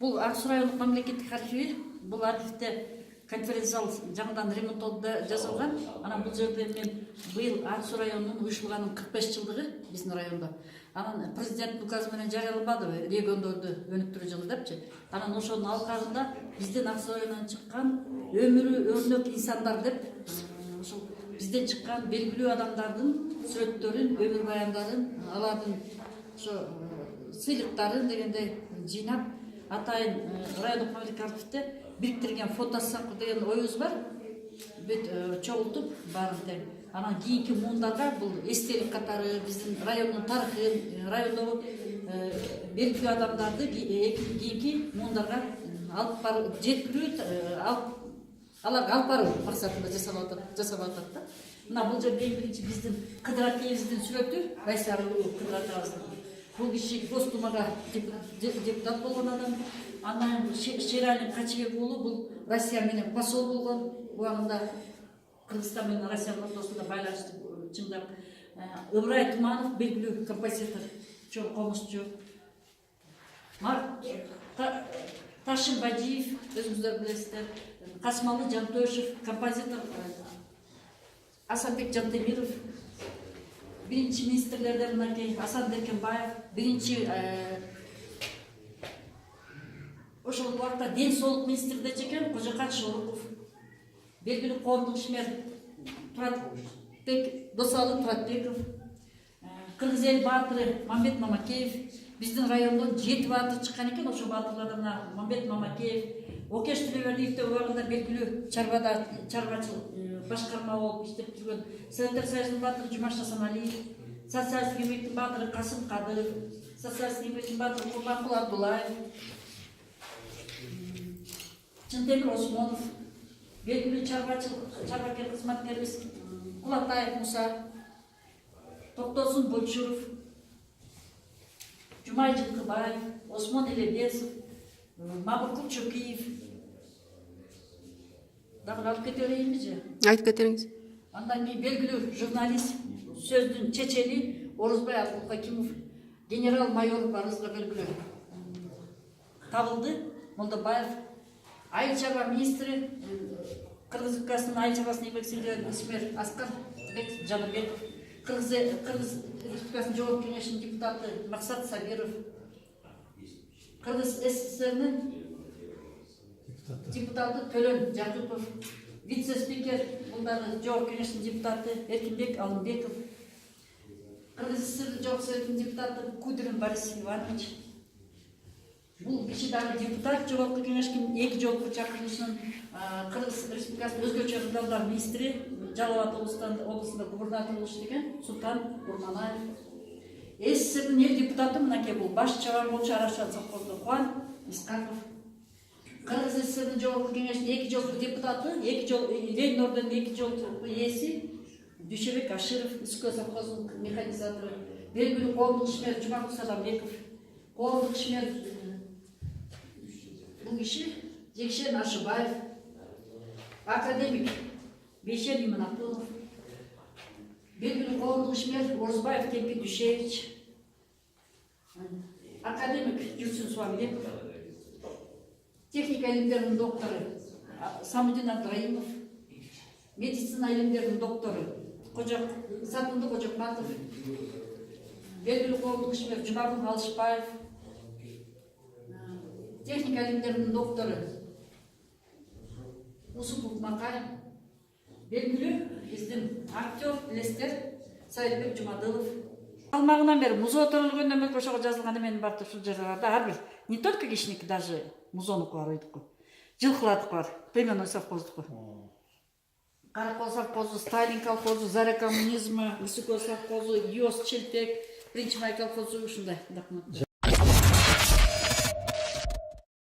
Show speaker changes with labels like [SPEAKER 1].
[SPEAKER 1] Бұл Ақсу райондық мемлекеттік архиві, бұл архивте конференциал жаңадан ремонт жасалған. Анан бұл жерде мен быйыл Ақсу районунун уюшулганын 45 жылдығы биздин районда. Анан президент указы менен жарыяланбады региондорду өнүктүрүү жолу депчи. Анан ошонун алкагында биздин Ақсу районунан чыккан өмүрү өрнөк инсандар деп ошол бизден чыккан белгилүү адамдардын сүрөттөрүн, өмүр баяндарын, алардын ошо сыйлыктарын дегенде жыйнап атайын райондук мамлекеттик архивде бириктирген фотосакы деген оюбуз бар. Бүт чогултуп баарын тең. Анан кийинки муундарга бул эстелик катары биздин райондун тарыхын, райондогу белгилүү адамдарды кийинки муундарга алып барып жеткирүү, аларга алып баруу максатында жасап атат да. Мына бул жерде эң биринчи биздин Кыдыр акебиздин сүрөтү, Райса Кыдыр акебиздин. Бул киши Госдумага депутат болгон адам. Анан Шералин Качыбек уулу бул Россия менен посол болгон. Убагында Кыргызстан менен Россиянын ортосунда байланышты чыңдап. Ыбырай Туманов белгилүү композитор, чоң комузчу. Ташим Бадиев, өзүңүздөр билесиздер. Касымалы Жантөшев, композитор. Асанбек Жантемиров, биринчи министрлерден мынакей Асан Деркенбаев, биринчи ошол убакта ден соолук министрде экен Кожокан Шоруков, белгилүү коомдук ишмер Досалы Туратбеков, Кыргыз эл баатыры Мамбет Мамакеев, биздин райондон 7 баатыр чыккан экен, ошол баатырлардан Мамбет Мамакеев, Океш Тилебердиевде убагында белгилүү чарбачылык башкарма болуп иштеп жүргөн Советтер Союзунун баатыры Жумаш Асаналиев, социалисттик эмгектин баатыры Касым Кадыров, социалисттик эмгектин баатыры Курманкул Абдулаев, Чынтемир Осмонов, белгилүү чарбакер кызматкерибиз Кулатаев Муса, Токтосун Бочуров, Жумай Жылкыбаев, Осмон Элебесов, Мабыкул Чокиев. Дагы алып кете берейинби же?
[SPEAKER 2] Айтып кетиңиз.
[SPEAKER 1] Андан кийин белгилүү журналист, сөздүн чечени Орозбай Абдулкакимов, генерал-майор барыбызга белгилүү табылды. Молдобаев, айыл чарба министри, Кыргыз өлкөсүнүн айыл чарбасынын эмгек сиңирген ишмер Аскарбек Жаныбеков, Кыргыз Республикасынын жоғарғы кеңешинин депутаты Максат Сабиров, Кыргыз СССРнын депутаты Төлөн Жакупов, вице-спикер булдагы жоғарғы кеңешинин депутаты Эркинбек Алымбеков, Кыргыз СССР жоғарғы советтин депутаты Кудрин Борис Иванович. Бул киши дагы депутат, жоғарғы кеңештин 2 жолку чакырылышынын Кыргыз Республикасынын өзгөчө ырымдар министри, Жалал Абад облусунда губернатор болуш деген Султан Урманаев. СССРдин эл депутаты мынакей бул баш чабар болчу Арашат совхозунда Кубан Искаков. Кыргыз СССРдин жоғарғы кеңештин 2 жолку депутаты, 2 жол Ленин орденинин 2 жолку ээси Дүйшөбек Аширов, Искө совхозунун механизатору, белгилүү коомдук ишмер Жумакул Садамбеков, коомдук ишмер бул киши Жекшен Ашыбаев, академик Бейшен Иманатулов, белгилүү коомдук ишмер Орозбаев Кемпи Дүйшевич, академик Жүрсүн Суамбеков, техника илимдеринин доктору Самудин Абдраимов, медицина илимдеринин доктору Сатынды Кожокматов, белгилүү коомдук ишмер Жумагул Алышбаев, техника илимдеринин доктору Усупов Макай, белгилүү биздин актер билесиздер Саидбек Жумадылов. Алмагынан бери музей төрөлгөндөн бери ошого жазылган эменин баары ушул жерлерде ар бир не только кишиники, даже музонуку бар ыйдык. Жылкыладык бар, племенной совхоздуку. Каракол совхозу, Сталин колхозу, Заря коммунизма, Высокой совхозу, ЮОС Челпек, Принчимай колхозу ушундай.